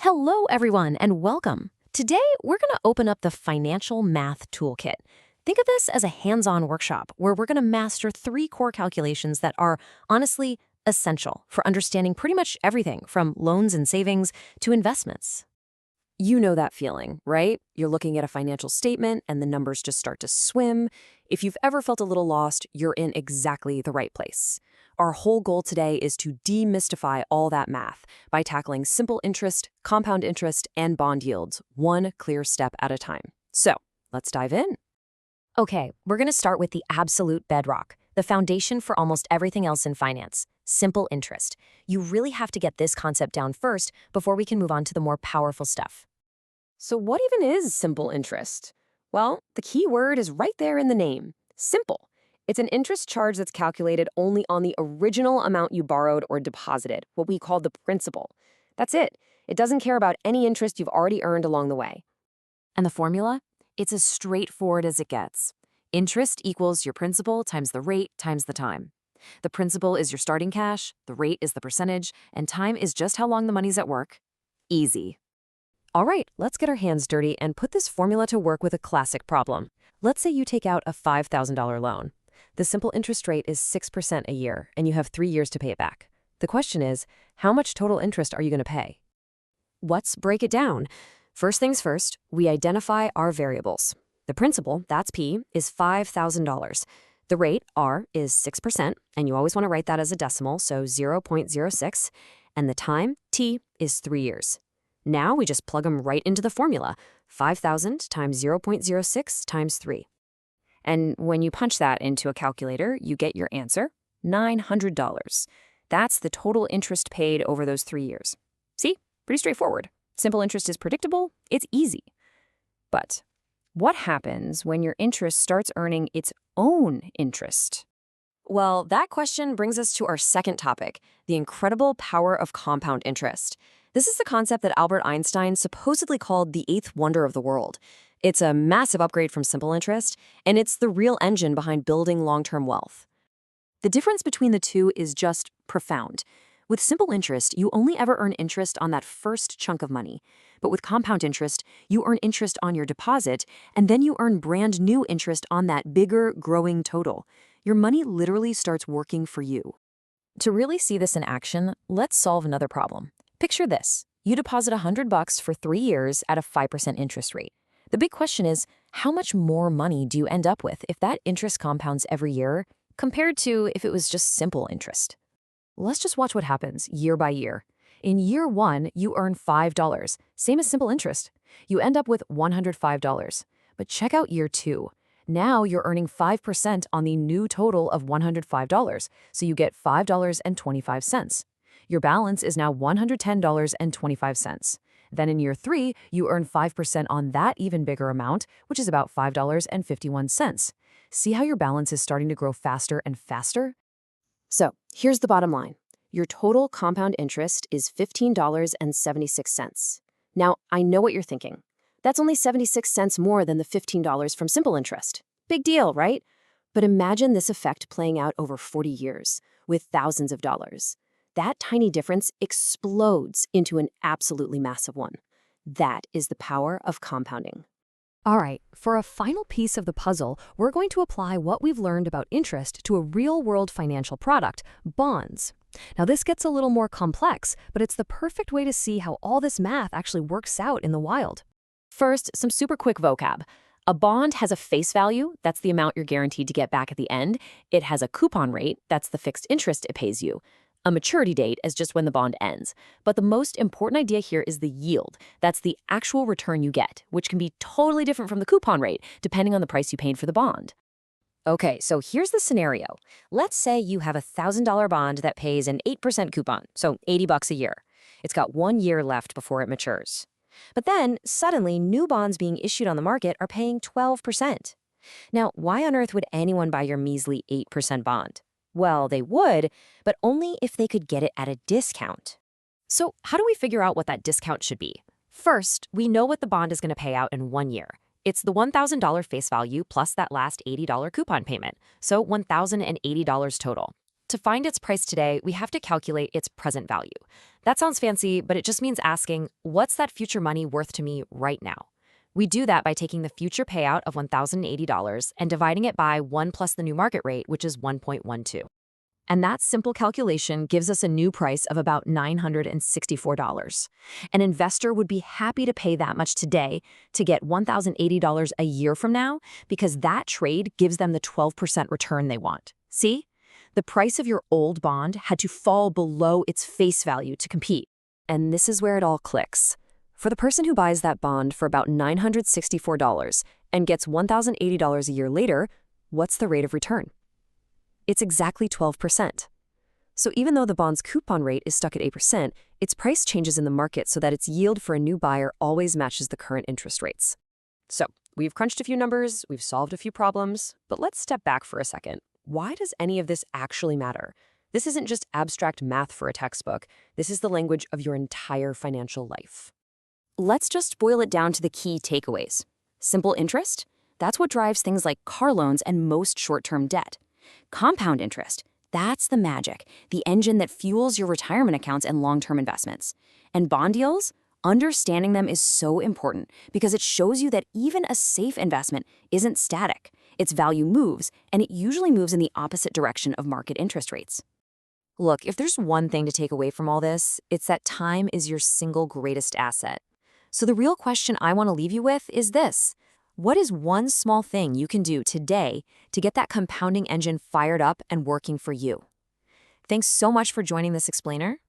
Hello, everyone, and welcome. Today, we're going to open up the Financial Math Toolkit. Think of this as a hands-on workshop where we're going to master 3 core calculations that are, honestly, essential for understanding pretty much everything from loans and savings to investments. You know that feeling, right? You're looking at a financial statement and the numbers just start to swim. If you've ever felt a little lost, you're in exactly the right place. Our whole goal today is to demystify all that math by tackling simple interest, compound interest, and bond yields, one clear step at a time. So, let's dive in. Okay, we're going to start with the absolute bedrock, the foundation for almost everything else in finance, simple interest. You really have to get this concept down first before we can move on to the more powerful stuff. So what even is simple interest? Well, the key word is right there in the name, simple. It's an interest charge that's calculated only on the original amount you borrowed or deposited, what we call the principal. That's it. It doesn't care about any interest you've already earned along the way. And the formula? It's as straightforward as it gets. Interest equals your principal times the rate times the time. The principal is your starting cash, the rate is the percentage, and time is just how long the money's at work. Easy. All right, let's get our hands dirty and put this formula to work with a classic problem. Let's say you take out a $5,000 loan. The simple interest rate is 6% a year, and you have 3 years to pay it back. The question is, how much total interest are you going to pay? Let's break it down. First things first, we identify our variables. The principal, that's P, is $5,000. The rate, R, is 6%, and you always want to write that as a decimal, so 0.06. And the time, T, is 3 years. Now we just plug them right into the formula, 5,000 times 0.06 times 3. And when you punch that into a calculator, you get your answer, $900. That's the total interest paid over those 3 years. See? Pretty straightforward. Simple interest is predictable, it's easy. But what happens when your interest starts earning its own interest? Well, that question brings us to our second topic, the incredible power of compound interest. This is the concept that Albert Einstein supposedly called the eighth wonder of the world. It's a massive upgrade from simple interest, and it's the real engine behind building long-term wealth. The difference between the two is just profound. With simple interest, you only ever earn interest on that first chunk of money. But with compound interest, you earn interest on your deposit, and then you earn brand new interest on that bigger, growing total. Your money literally starts working for you. To really see this in action, let's solve another problem. Picture this. You deposit $100 for 3 years at a 5% interest rate. The big question is, how much more money do you end up with if that interest compounds every year compared to if it was just simple interest? Let's just watch what happens year by year. In year 1, you earn $5, same as simple interest. You end up with $105. But check out year 2. Now you're earning 5% on the new total of $105, so you get $5.25. Your balance is now $110.25. Then in year 3, you earn 5% on that even bigger amount, which is about $5.51. See how your balance is starting to grow faster and faster? So here's the bottom line. Your total compound interest is $15.76. Now, I know what you're thinking. That's only 76 cents more than the $15 from simple interest. Big deal, right? But imagine this effect playing out over 40 years, with thousands of dollars. That tiny difference explodes into an absolutely massive one. That is the power of compounding. All right, for a final piece of the puzzle, we're going to apply what we've learned about interest to a real-world financial product, bonds. Now, this gets a little more complex, but it's the perfect way to see how all this math actually works out in the wild. First, some super quick vocab. A bond has a face value, that's the amount you're guaranteed to get back at the end. It has a coupon rate, that's the fixed interest it pays you. A maturity date is just when the bond ends. But the most important idea here is the yield. That's the actual return you get, which can be totally different from the coupon rate, depending on the price you paid for the bond. Okay, so here's the scenario. Let's say you have a $1,000 bond that pays an 8% coupon, so $80 a year. It's got 1 year left before it matures. But then, suddenly, new bonds being issued on the market are paying 12%. Now, why on earth would anyone buy your measly 8% bond? Well, they would, but only if they could get it at a discount. So how do we figure out what that discount should be? First, we know what the bond is going to pay out in 1 year. It's the $1,000 face value plus that last $80 coupon payment, so $1,080 total. To find its price today, we have to calculate its present value. That sounds fancy, but it just means asking, what's that future money worth to me right now? We do that by taking the future payout of $1,080 and dividing it by 1 plus the new market rate, which is 1.12. And that simple calculation gives us a new price of about $964. An investor would be happy to pay that much today to get $1,080 a year from now because that trade gives them the 12% return they want. See? The price of your old bond had to fall below its face value to compete. And this is where it all clicks. For the person who buys that bond for about $964 and gets $1,080 a year later, what's the rate of return? It's exactly 12%. So even though the bond's coupon rate is stuck at 8%, its price changes in the market so that its yield for a new buyer always matches the current interest rates. So we've crunched a few numbers, we've solved a few problems, but let's step back for a second. Why does any of this actually matter? This isn't just abstract math for a textbook. This is the language of your entire financial life. Let's just boil it down to the key takeaways. Simple interest? That's what drives things like car loans and most short-term debt. Compound interest, that's the magic, the engine that fuels your retirement accounts and long-term investments. And bond deals? Understanding them is so important because it shows you that even a safe investment isn't static. Its value moves, and it usually moves in the opposite direction of market interest rates. Look, if there's one thing to take away from all this, it's that time is your single greatest asset. So the real question I want to leave you with is this. What is one small thing you can do today to get that compounding engine fired up and working for you? Thanks so much for joining this explainer.